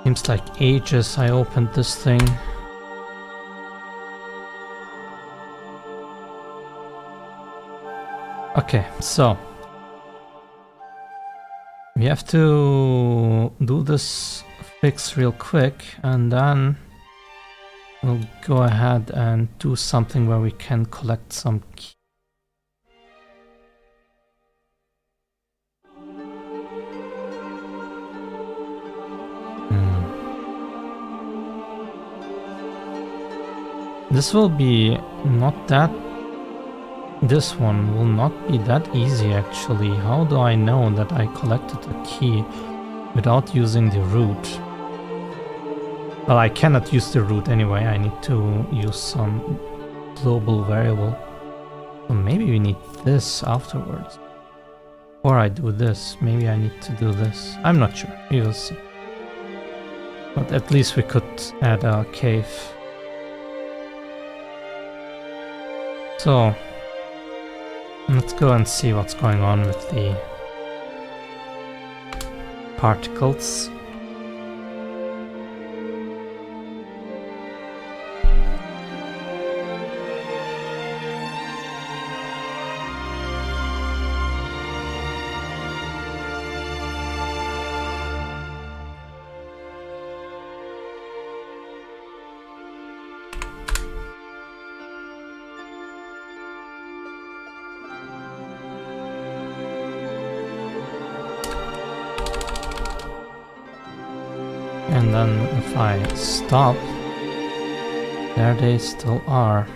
Seems like ages I opened this thing. Okay, so we have to do this fix real quick and then we'll go ahead and do something where we can collect some keys. This will be not that... This one will not be that easy actually. How do I know that I collected a key without using the root? Well, I cannot use the root anyway. I need to use some global variable. So maybe we need this afterwards. Or I do this. Maybe I need to do this. I'm not sure. We will see. But at least we could add a cave. So let's go and see what's going on with the particles. And then if I stop, there they still are.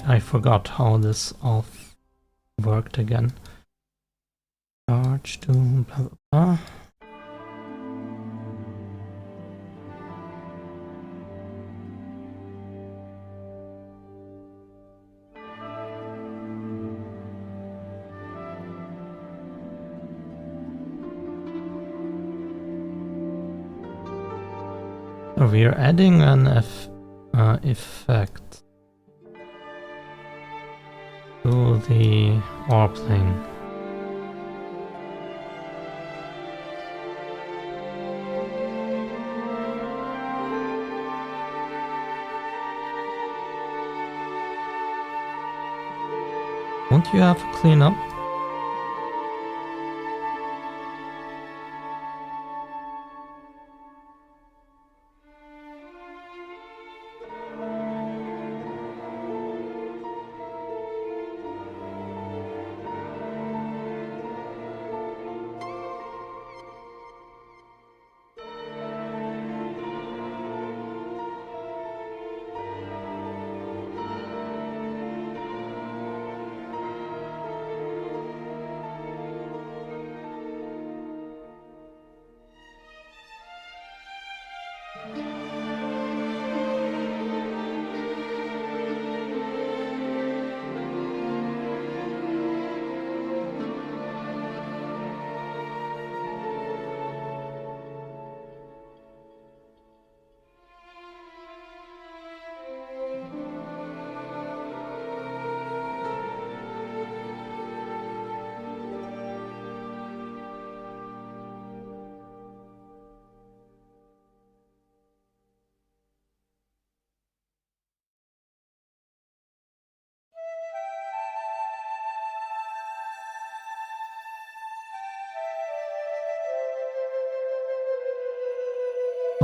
I forgot how this all worked again. Charge to blah blah blah. So we are adding an effect to the ore plane. Won't you have a cleanup?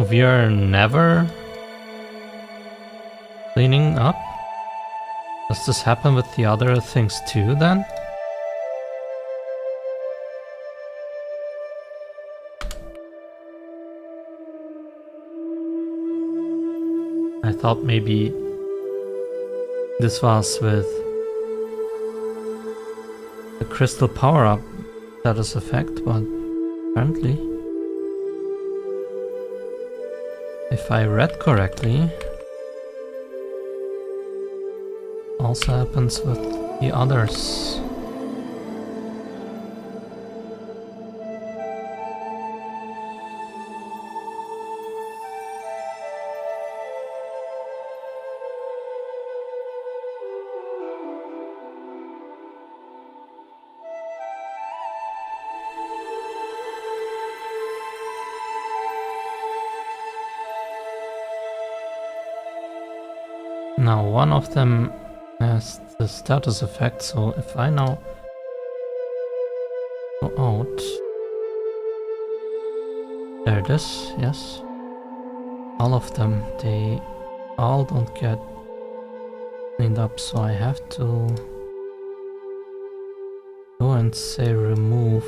We are never cleaning up? Does this happen with the other things too then? I thought maybe this was with the crystal power-up status effect, but apparently, if I read correctly, also happens with the others. Now one of them has the status effect, so if I now go out, there it is, yes. All of them, they all don't get cleaned up, so I have to go and say remove.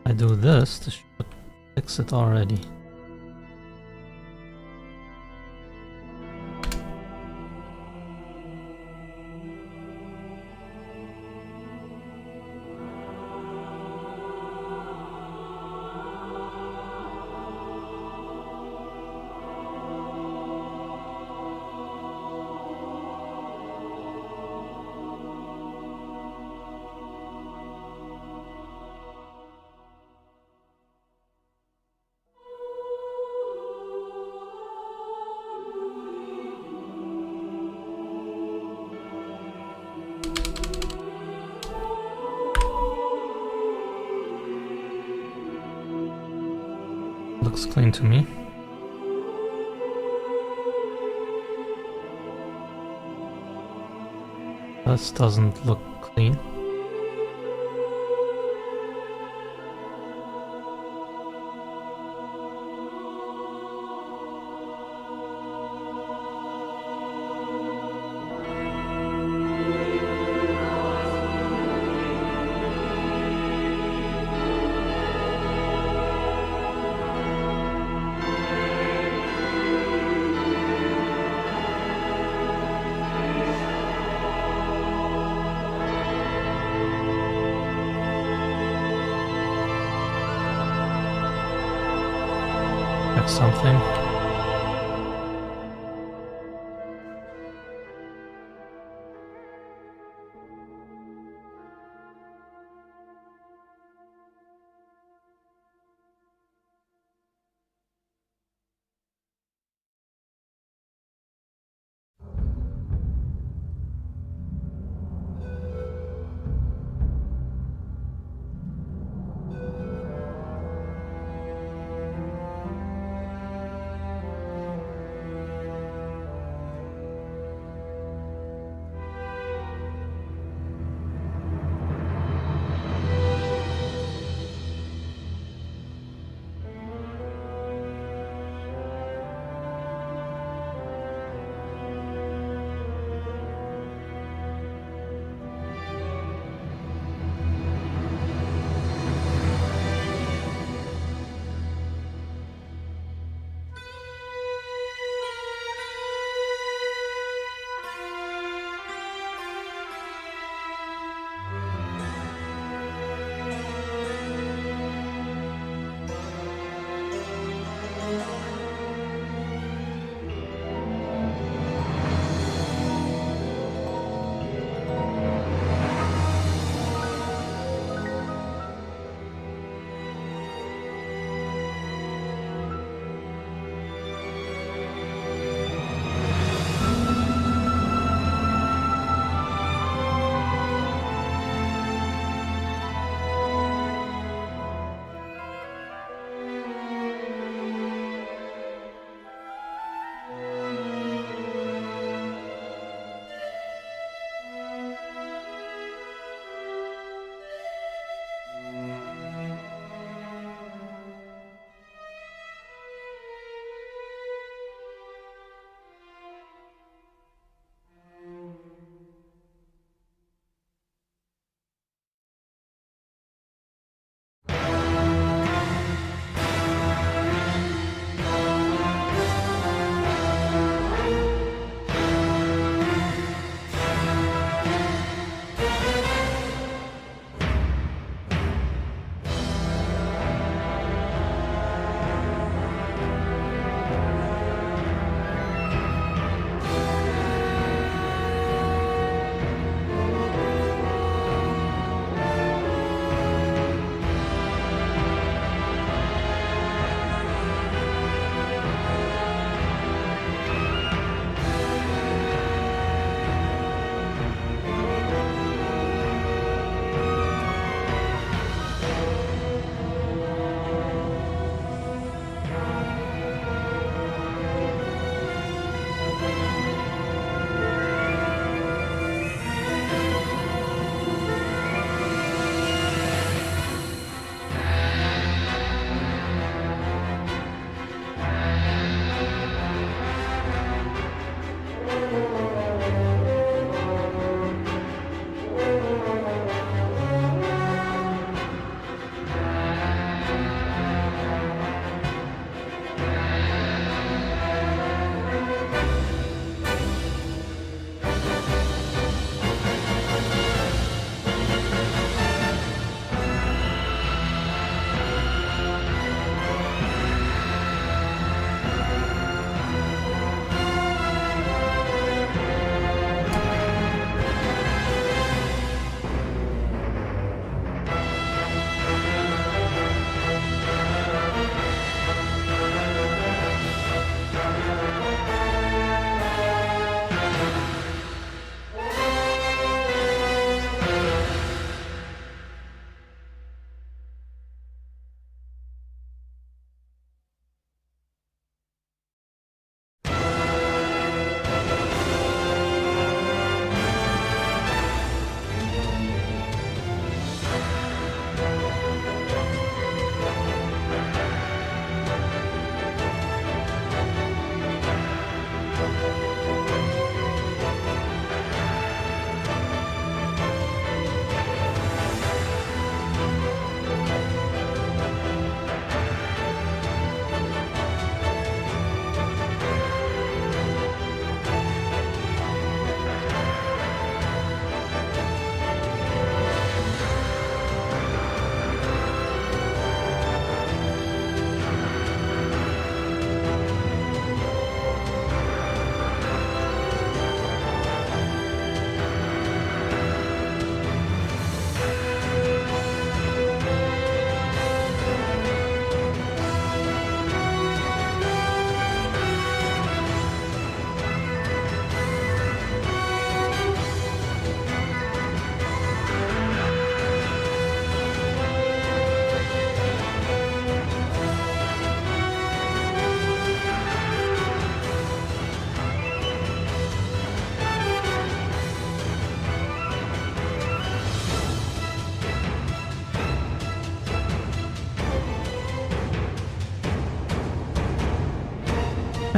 I do this, this should fix it already. Looks clean to me. This doesn't look clean. something.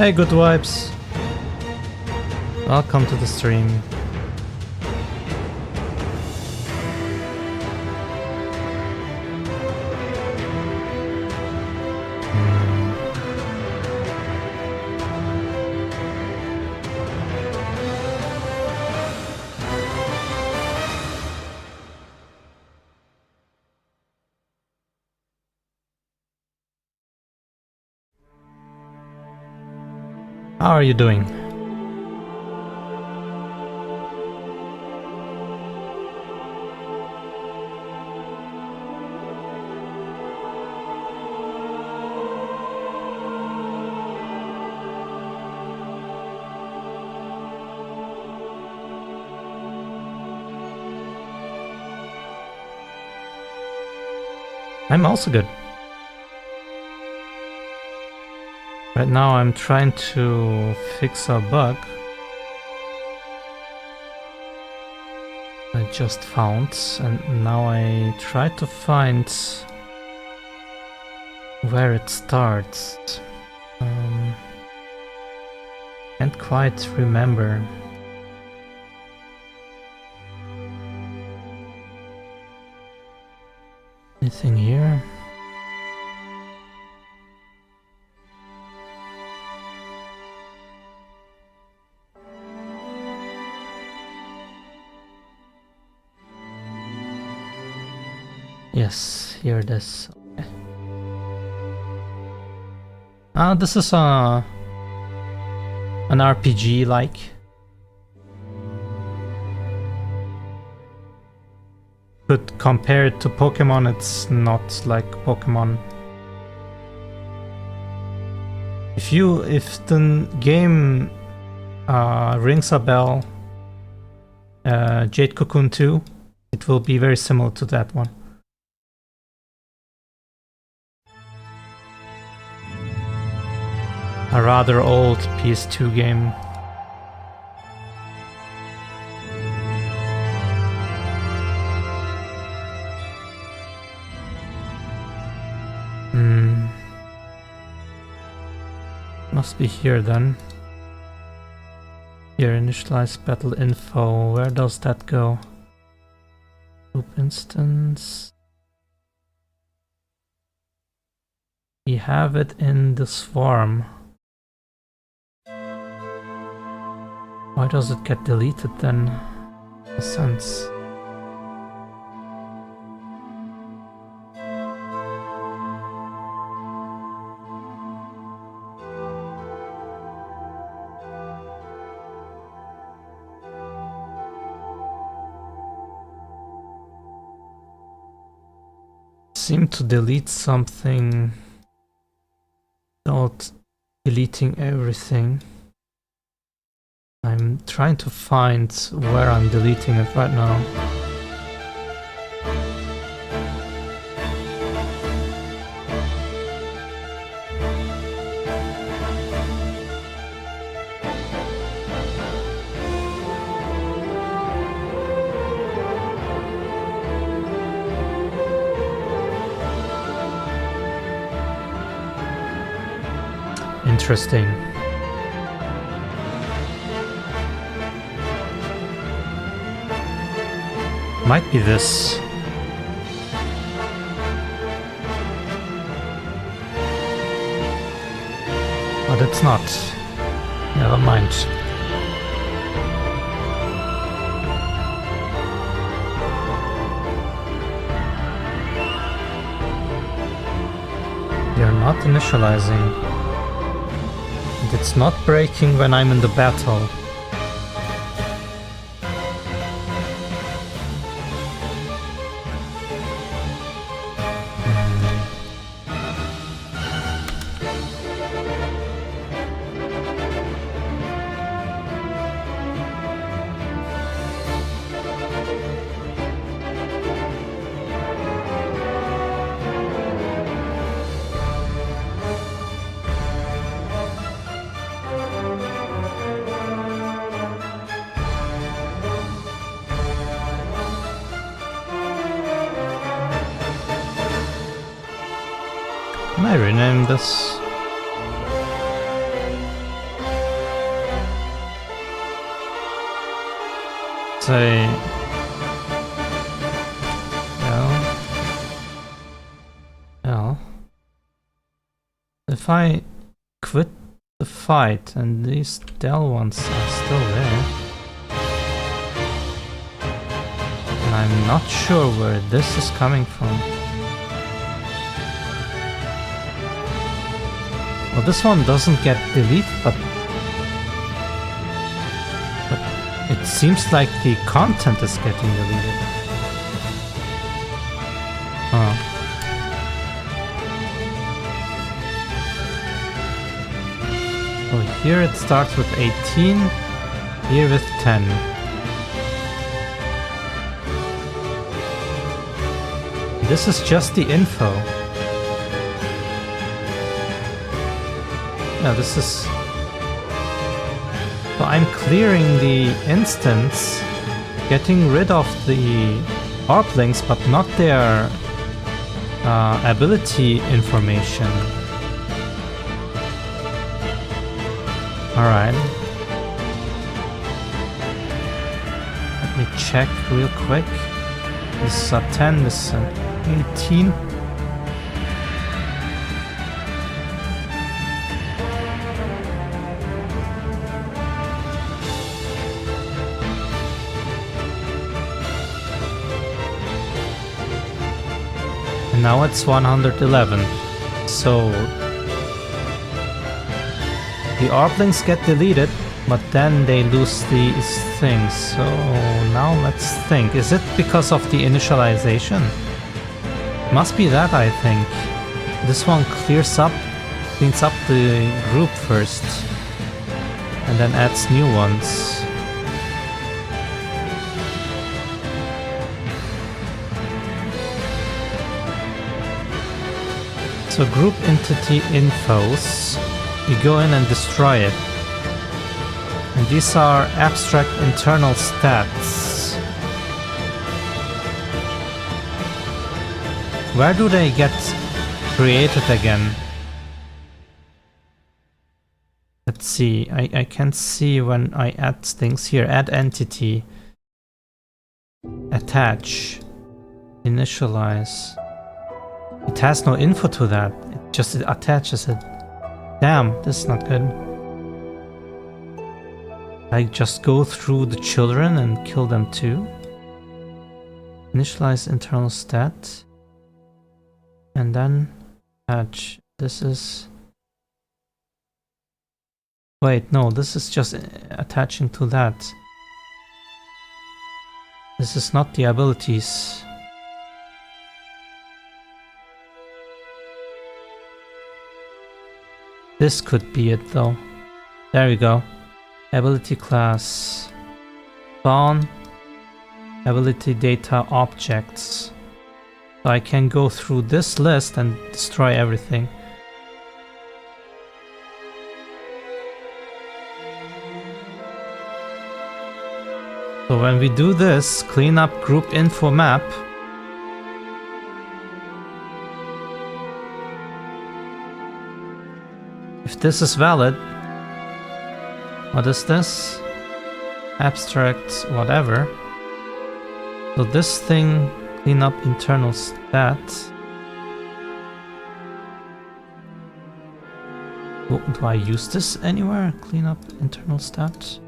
Hey, good vibes. Welcome to the stream. How are you doing? I'm also good. Right now I'm trying to fix a bug I just found, and now I try to find where it starts. Can't quite remember. Anything here? Yes, here it is. Okay. This is an RPG like. But compared to Pokemon, it's not like Pokemon. If the game rings a bell, Jade Cocoon 2, it will be very similar to that one. A rather old PS2 game. Must be here then. Here, initialize battle info. Where does that go? Loop instance. We have it in the swarm. Why does it get deleted then? No sense. Seem to delete something without deleting everything. I'm trying to find where I'm deleting it right now. Interesting. Might be this. But it's not. Never mind. You're not initializing. And it's not breaking when I'm in the battle. Can I rename this? say... Well... If I quit the fight and these Dell ones are still there... And I'm not sure where this is coming from. Well, this one doesn't get deleted, but it seems like the content is getting deleted. Huh. So here it starts with 18, here with 10. This is just the info. Yeah, this is... So I'm clearing the instance, getting rid of the ARPLings, but not their ability information. Alright. Let me check real quick. This is a 10, this is an 18. And now it's 111. So the ARPLings get deleted, but then they lose these things. So now let's think. Is it because of the initialization? Must be that, I think. This one cleans up the group first, and then adds new ones. So group entity infos, you go in and destroy it. And these are abstract internal stats. Where do they get created again? Let's see, I can see when I add things here. Add entity. Attach. Initialize. It has no info to that. It just attaches it. Damn, this is not good. I just go through the children and kill them too. Initialize internal stat. And then attach. This is... Wait, no, this is just attaching to that. This is not the abilities. This could be it though. There we go. Ability class. Spawn. Ability data objects. So I can go through this list and destroy everything. So when we do this, clean up group info map. If this is valid, what is this? Abstract whatever. So this thing, clean up internal stat. Do I use this anywhere? Clean up internal stat?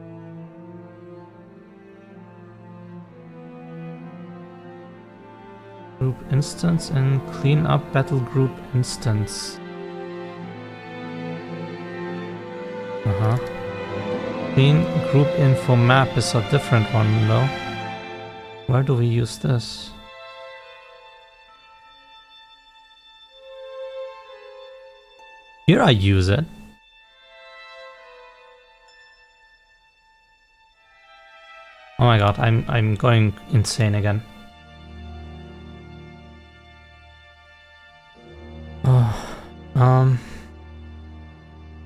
Group instance and clean up battle group instance. Clean group info map is a different one though. Where do we use this? Here I use it. Oh my god, I'm going insane again.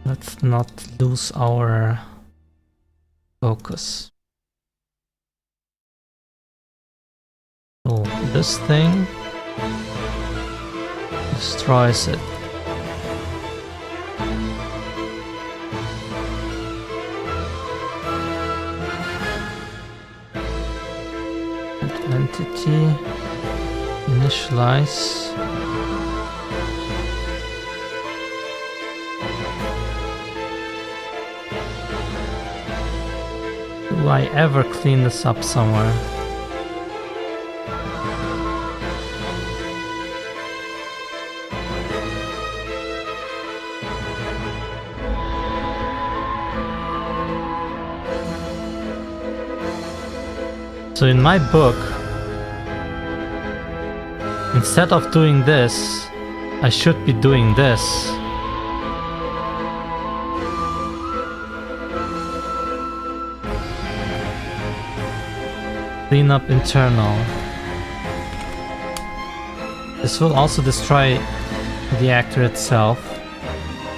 Let's not lose our focus. So this thing destroys it. Entity. Initialize. Do I ever clean this up somewhere? So in my book, instead of doing this, I should be doing this. Clean up internal. This will also destroy the actor itself.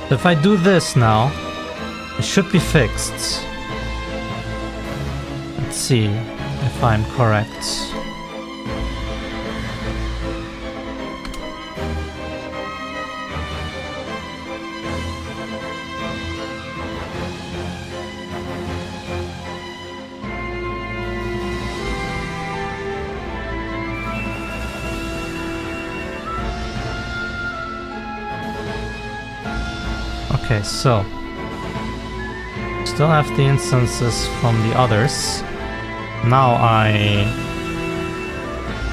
So if I do this now, it should be fixed. Let's see if I'm correct. Okay, so still have the instances from the others. Now I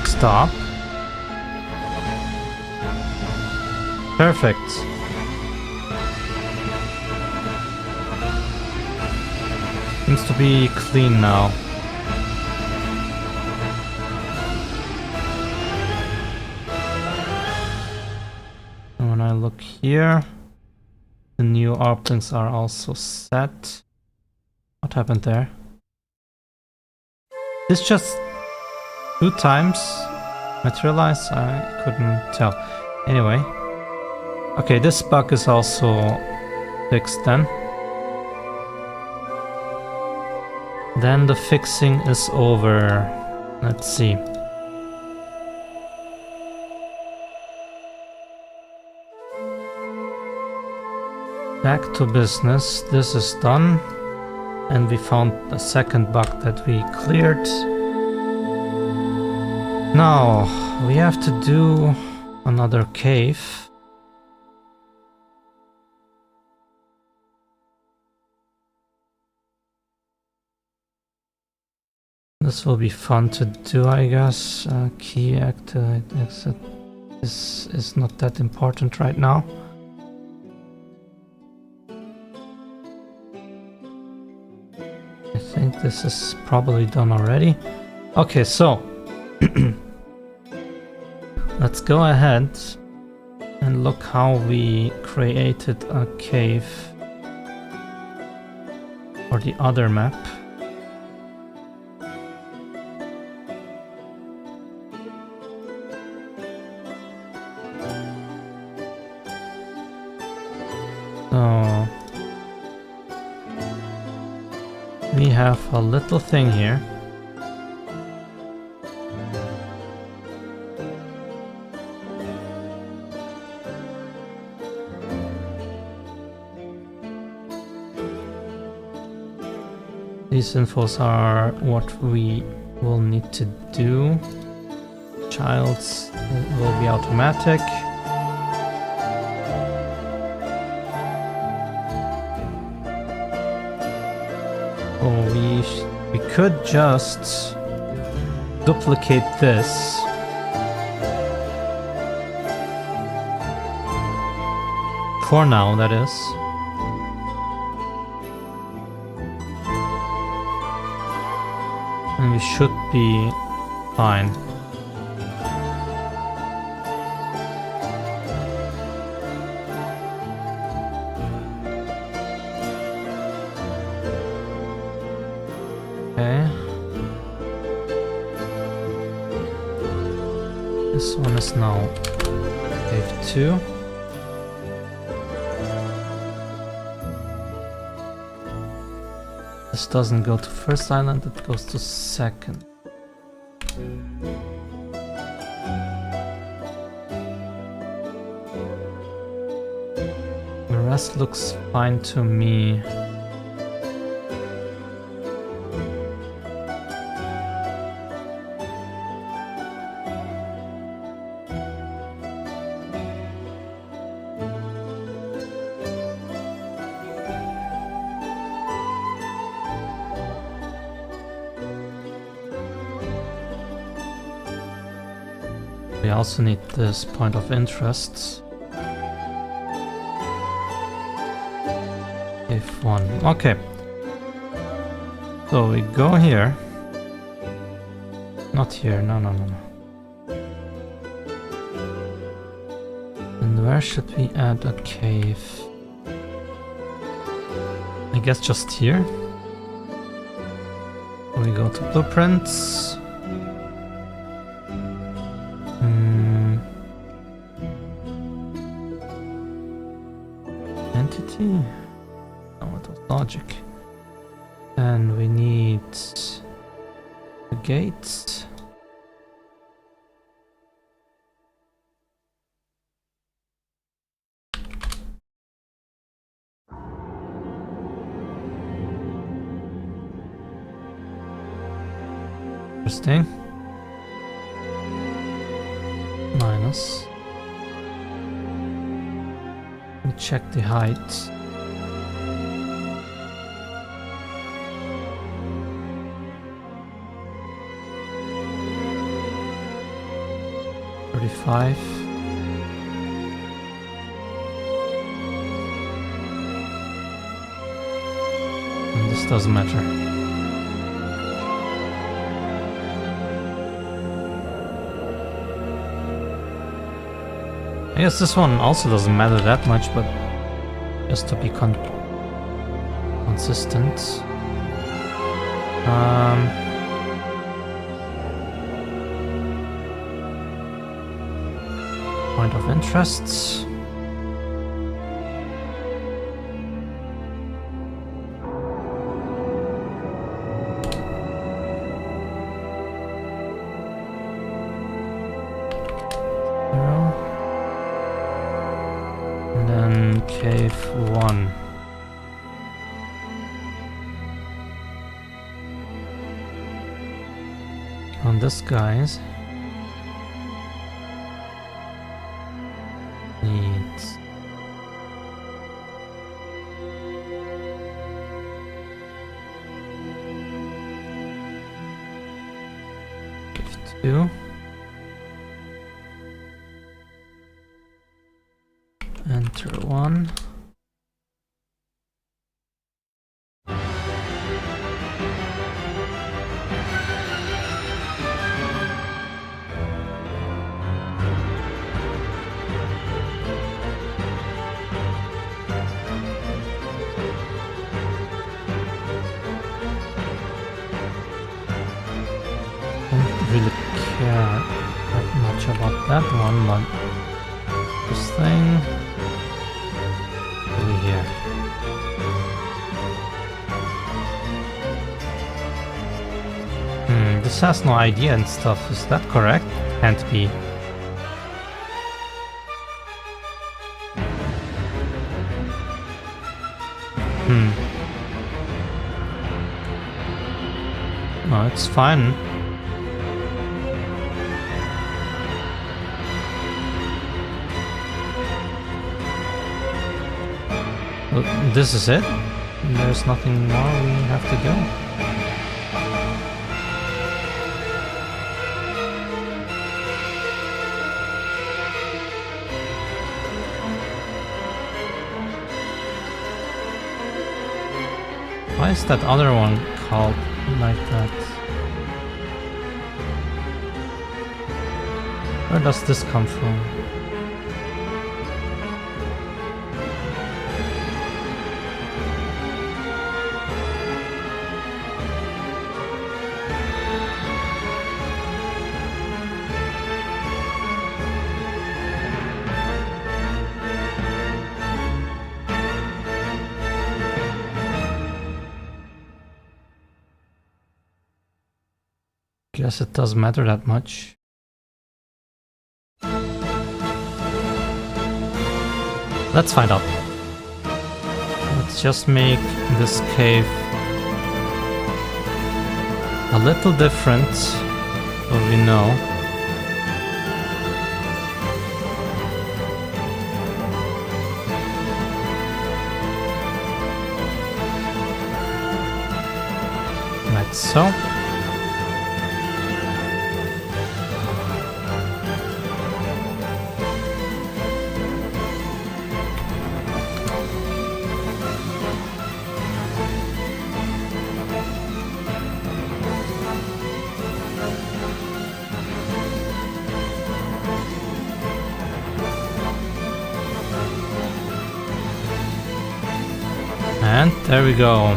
stop. Perfect. Seems to be clean now. And when I look here, the new ARP links are also set. What happened there? This just 2 times materialized? I couldn't tell. Anyway. Okay, this bug is also fixed then. Then the fixing is over. Let's see. Back to business. This is done. And we found a second bug that we cleared. Now we have to do another cave. This will be fun to do, I guess. Key activate exit. This is not that important right now. I think this is probably done already. Okay, so let's go ahead and look how we created a cave for the other map. So we have a little thing here. These infos are what we will need to do. Child's will be automatic. We could just duplicate this. For now, that is. And we should be fine. Okay. This one is now cave 2. This doesn't go to first island, it goes to second. The rest looks fine to me. We also need this point of interest. F1. Okay. So we go here. Not here. No. And where should we add a cave? I guess just here. We go to blueprints. Entity? No, it was logic. And we need the gates. Interesting. Minus. We check the height. $35. And this doesn't matter. I guess this one also doesn't matter that much, but just to be consistent. Point of interest. Cave 1. On this guys needs cave 2. Enter 1. Don't really care that much about that one, but this thing over here. This has no idea and stuff, is that correct? Can't be. No, it's fine. Well, this is it? There's nothing more we have to do? Why is that other one called like that? Where does this come from? Guess it doesn't matter that much. Let's find out. Let's just make this cave a little different so we know. Like so. And there we go.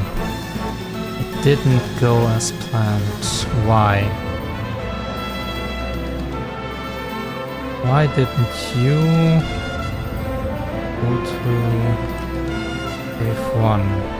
It didn't go as planned. Why? Why didn't you go to F1?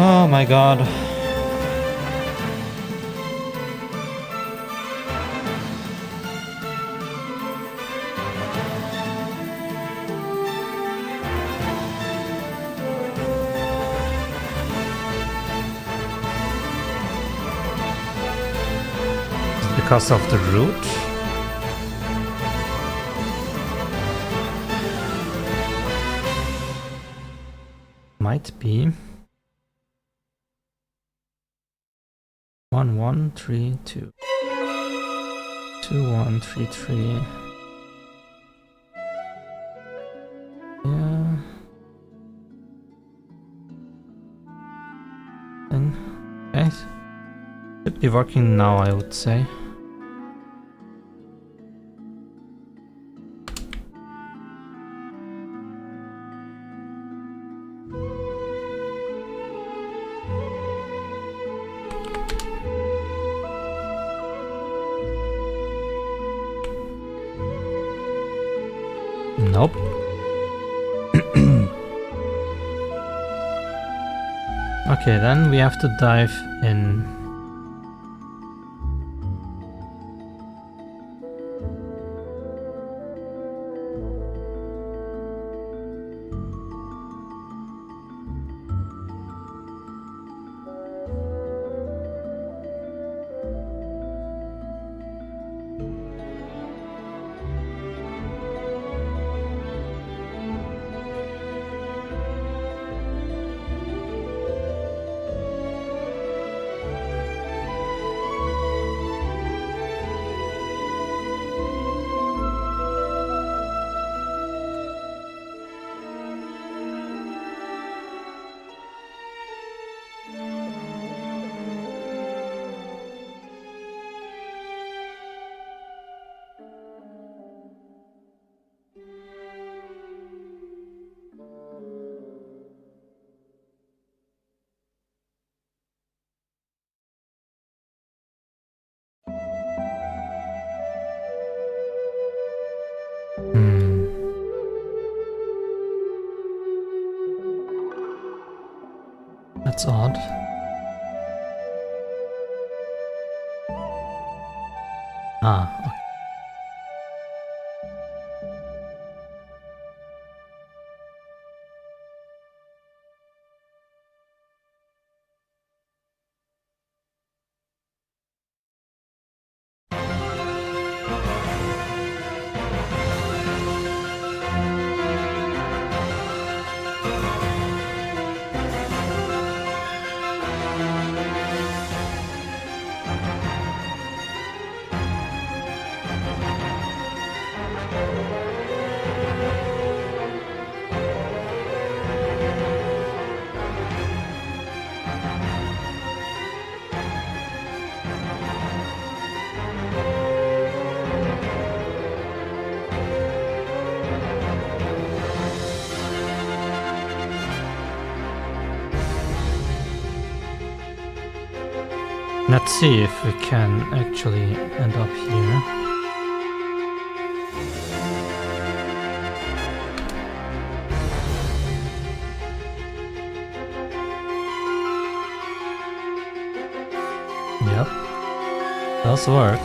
Oh my god. Because of the route? Might be. 1 1 3 2 2 1 3 3. Yeah. And okay. Should be working now, I would say. Nope. Okay, then we have to dive in. That's odd. Ah, okay. Let's see if we can actually end up here. Yep, does work.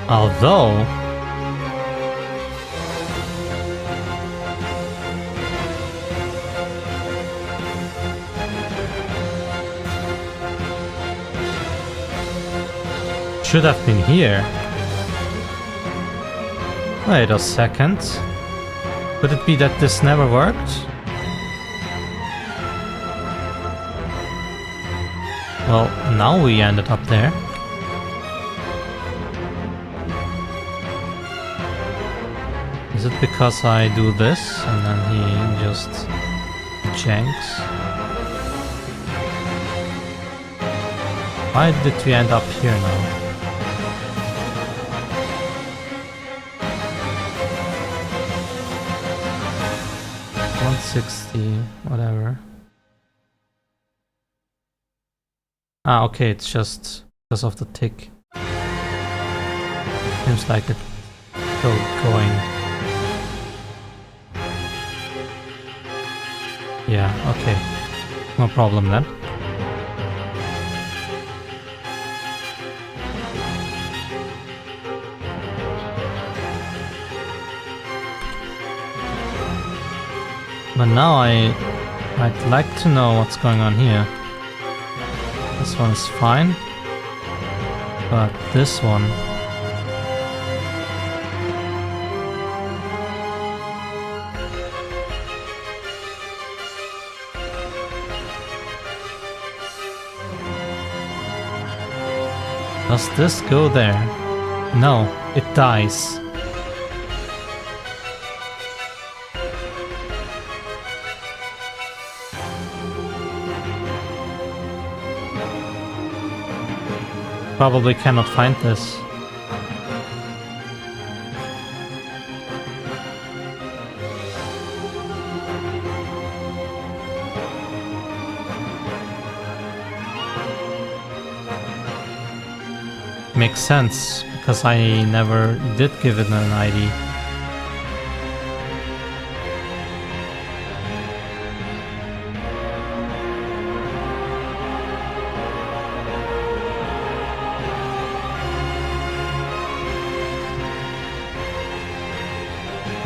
Although should have been here. Wait a second. Could it be that this never worked? Well, now we ended up there. Is it because I do this and then he just janks? Why did we end up here now? $160, whatever. Ah, okay, it's just because of the tick. Seems like it's still going. Yeah, okay. No problem then. But now I'd like to know what's going on here. This one is fine, but this one... Does this go there? No, it dies. Probably cannot find this. Makes sense, because I never did give it an ID.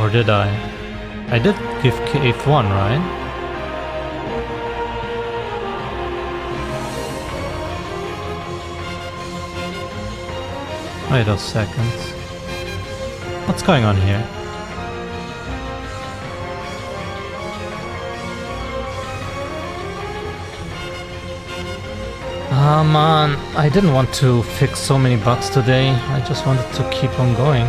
Or did I? I did give Cave 1, right? Wait a second. What's going on here? Ah man, I didn't want to fix so many bugs today. I just wanted to keep on going.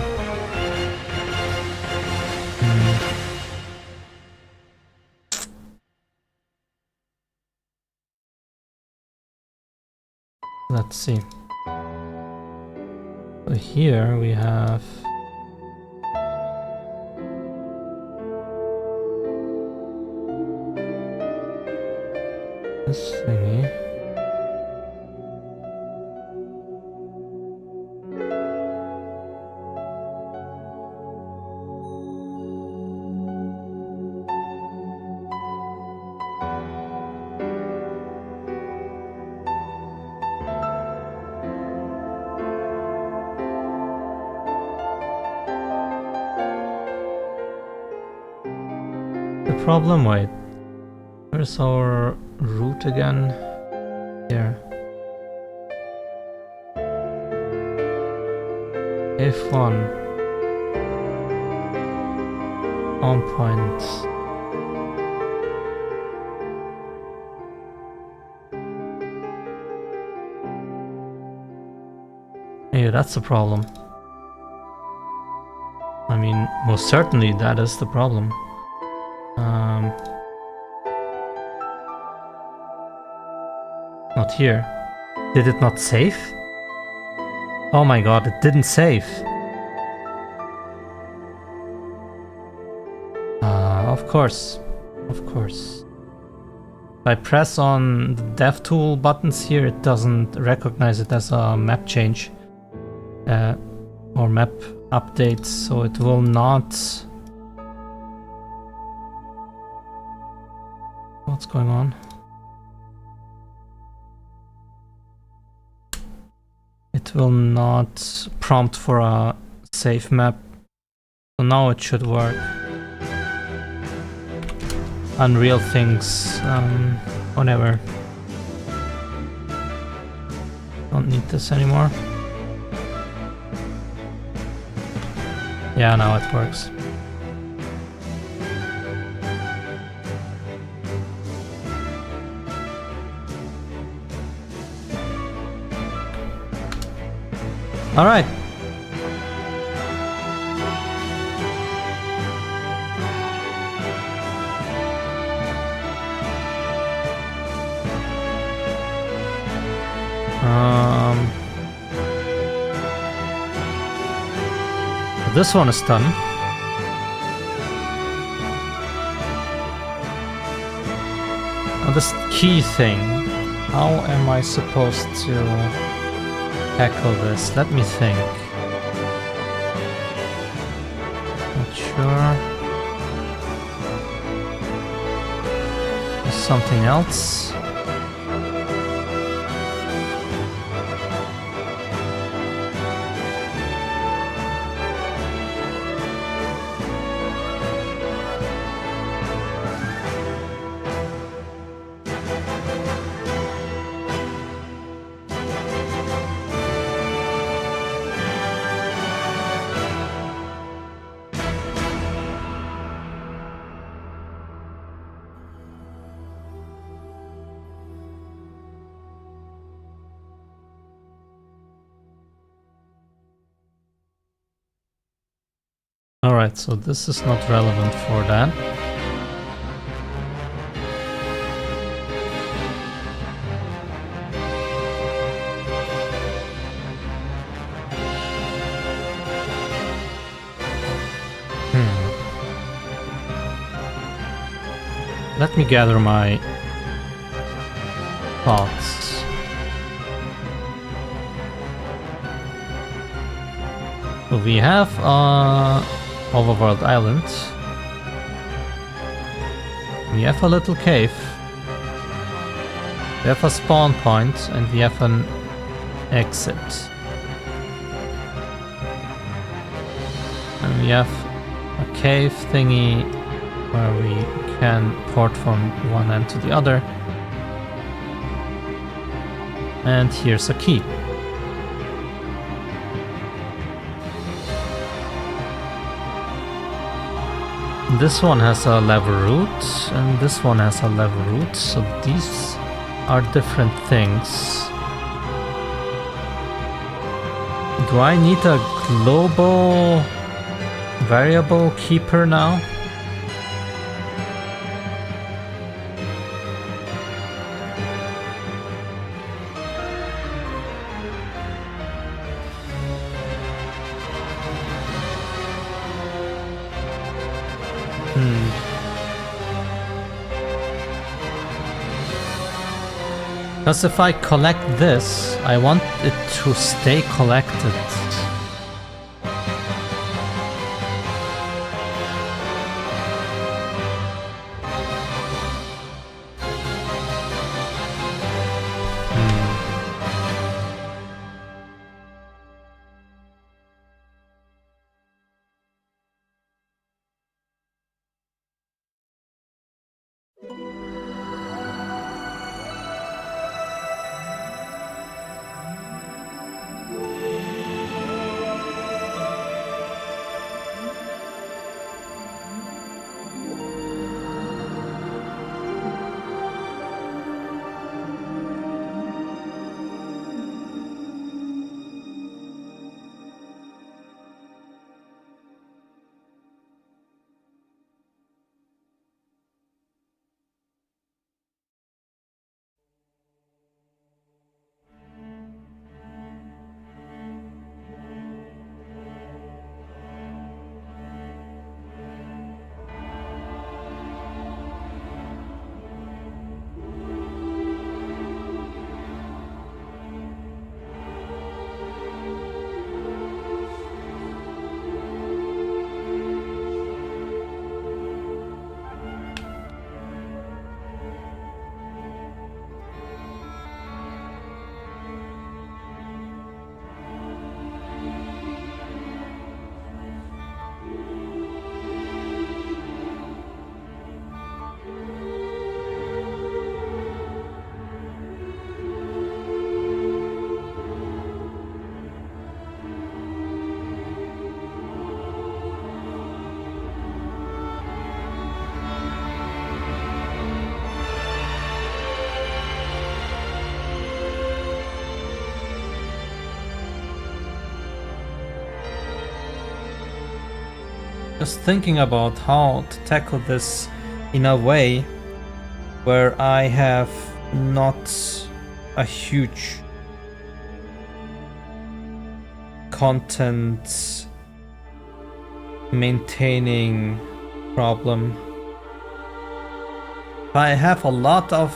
Let's see. So here we have this thingy. Problem, wait. Where's our route again? Here. F1. On point. Yeah, that's the problem. I mean, most certainly that is the problem. Not here. Did it not save? Oh my god, it didn't save. Of course. Of course. If I press on the DevTool buttons here, it doesn't recognize it as a map change. Or map update, so it will not... What's going on? It will not prompt for a save map. So now it should work. Unreal things, whatever. Don't need this anymore. Yeah, now it works. All right. This one is done. Now this key thing. How am I supposed to tackle this? Let me think. Not sure. There's something else. Alright, so this is not relevant for that. Let me gather my thoughts. So we have Overworld Island. We have a little cave. We have a spawn point and we have an exit. And we have a cave thingy where we can port from one end to the other. And here's a key. This one has a lever route, and this one has a lever route, so these are different things. Do I need a global variable keeper now? Because if I collect this, I want it to stay collected. Just thinking about how to tackle this in a way where I have not a huge content maintaining problem. I have a lot of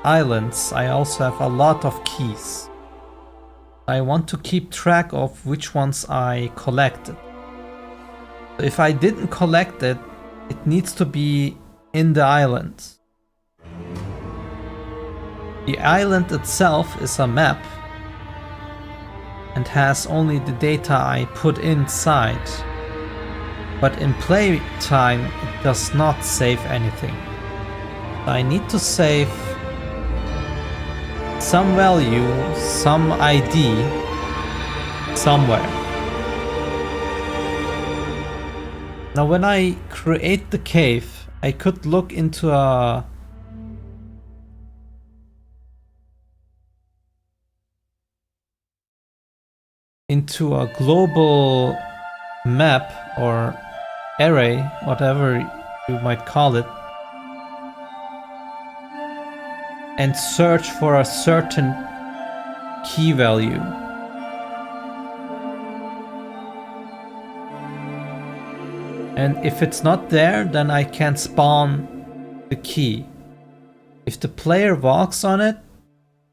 islands, I also have a lot of keys. I want to keep track of which ones I collected. If I didn't collect it, it needs to be in the island. The island itself is a map and has only the data I put inside. But in playtime, it does not save anything. I need to save some value, some ID somewhere. Now when I create the cave, I could look into a global map or array, whatever you might call it, and search for a certain key value. And if it's not there, then I can spawn the key. If the player walks on it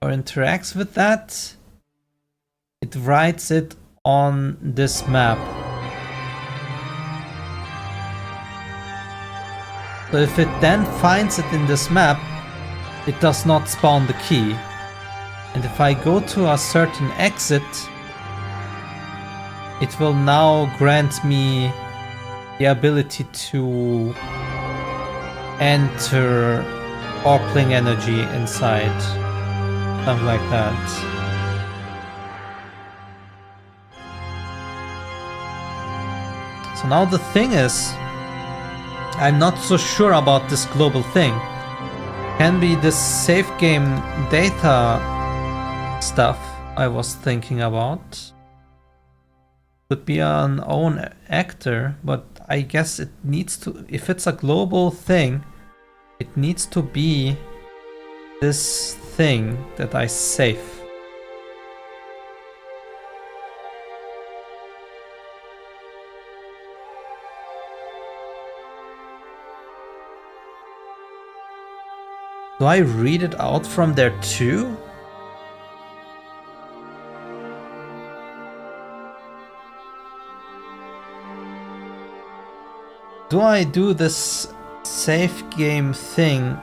or interacts with that, it writes it on this map. So if it then finds it in this map, it does not spawn the key. And if I go to a certain exit, it will now grant me the ability to enter Orpling energy inside. Something like that. So now the thing is, I'm not so sure about this global thing. Can be this save game data stuff I was thinking about. Could be an own actor, but I guess it needs to, if it's a global thing, it needs to be this thing that I save. Do I read it out from there too? Do I do this save game thing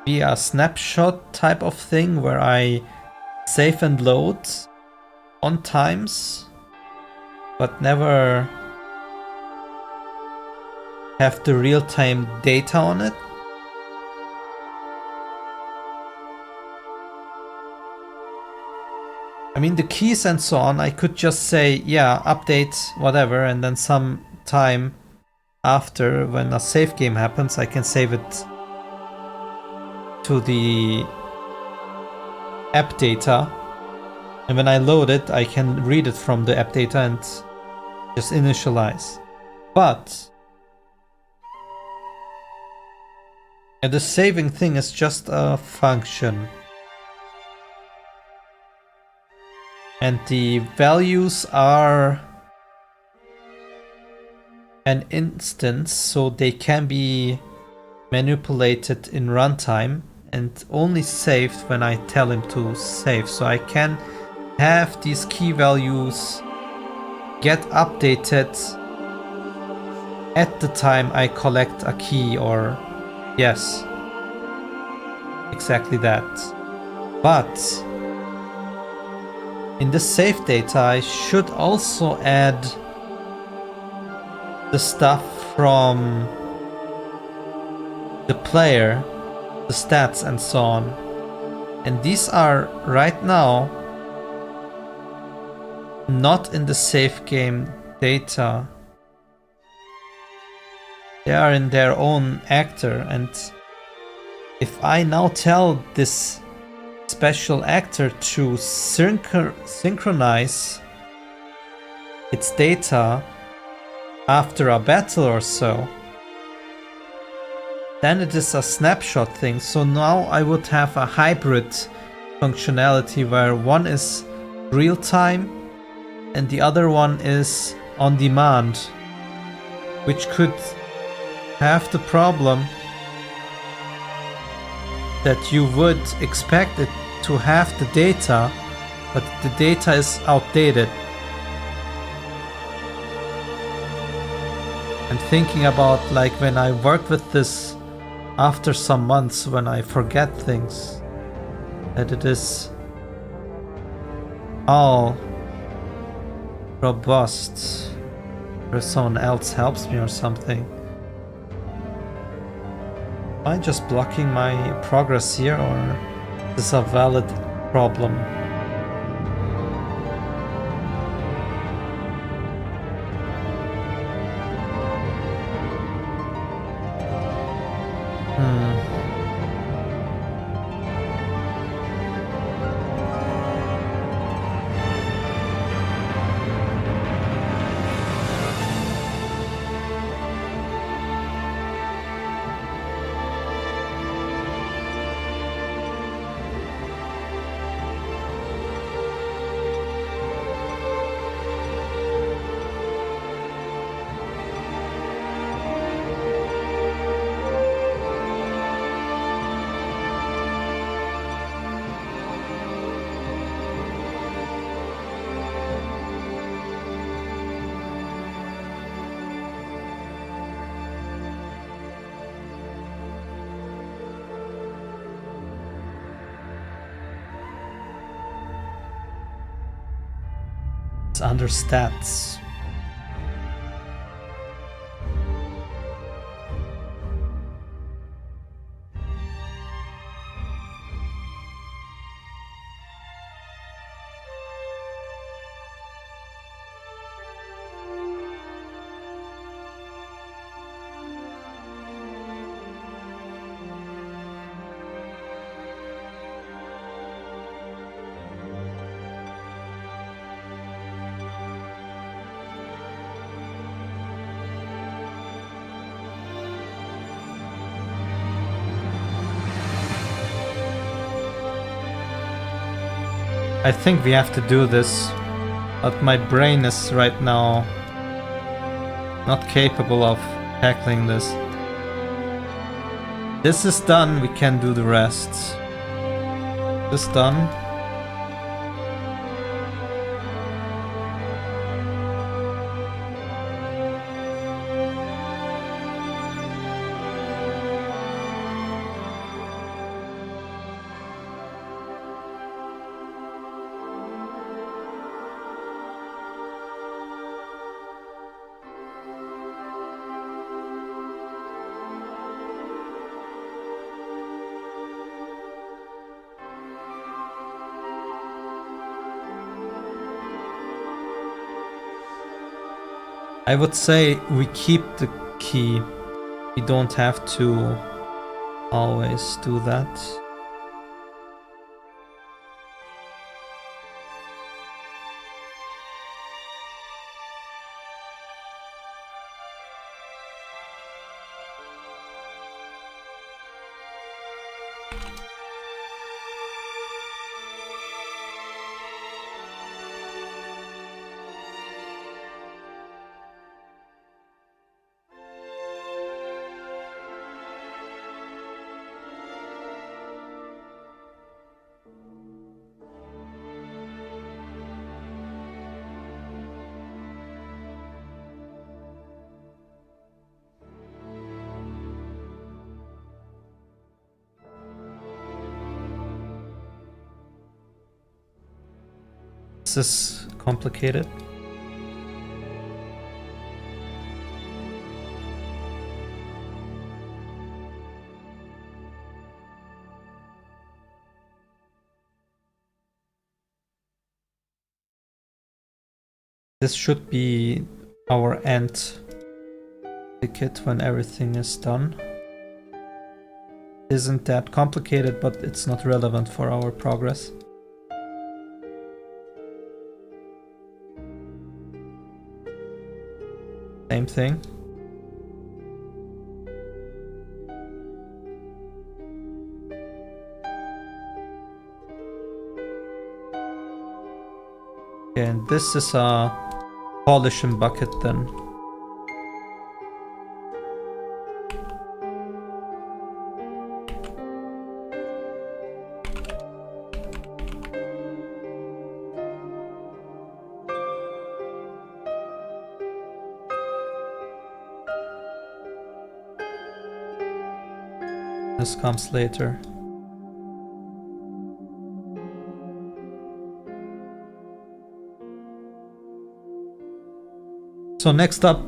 via a snapshot type of thing where I save and load on times, but never have the real-time data on it? I mean, the keys and so on, I could just say, yeah, update, whatever, and then some time after, when a save game happens, I can save it to the app data. And when I load it, I can read it from the app data and just initialize. But the saving thing is just a function. And the values are an instance, so they can be manipulated in runtime and only saved when I tell him to save. So I can have these key values get updated at the time I collect a key, or yes, exactly that. But in the save data, I should also add the stuff from the player, the stats and so on. And these are right now not in the save game data. They are in their own actor, and if I now tell this special actor to synchronize its data after a battle or so, then it is a snapshot thing. So now I would have a hybrid functionality where one is real time and the other one is on demand, which could have the problem that you would expect it to have the data, but the data is outdated. And thinking about like when I work with this after some months, when I forget things, that it is all robust, or someone else helps me or something. Am I just blocking my progress here, or is this a valid problem? Under stats. I think we have to do this, but my brain is right now not capable of tackling this. This is done, we can do the rest. This done. I would say we keep the key. We don't have to always do that. This is complicated. This should be our end ticket when everything is done. Isn't that complicated, but it's not relevant for our progress. Same thing. And this is a polishing bucket then. This comes later. So next up,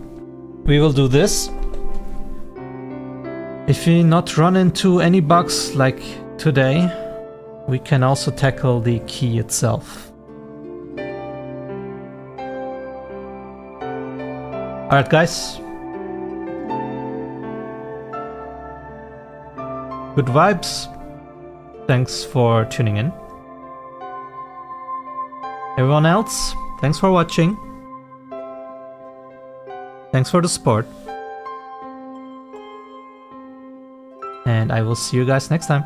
we will do this. If we not run into any bugs like today, we can also tackle the key itself. Alright guys. Good vibes. Thanks for tuning in. Everyone else, thanks for watching. Thanks for the support. And I will see you guys next time.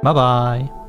Bye bye.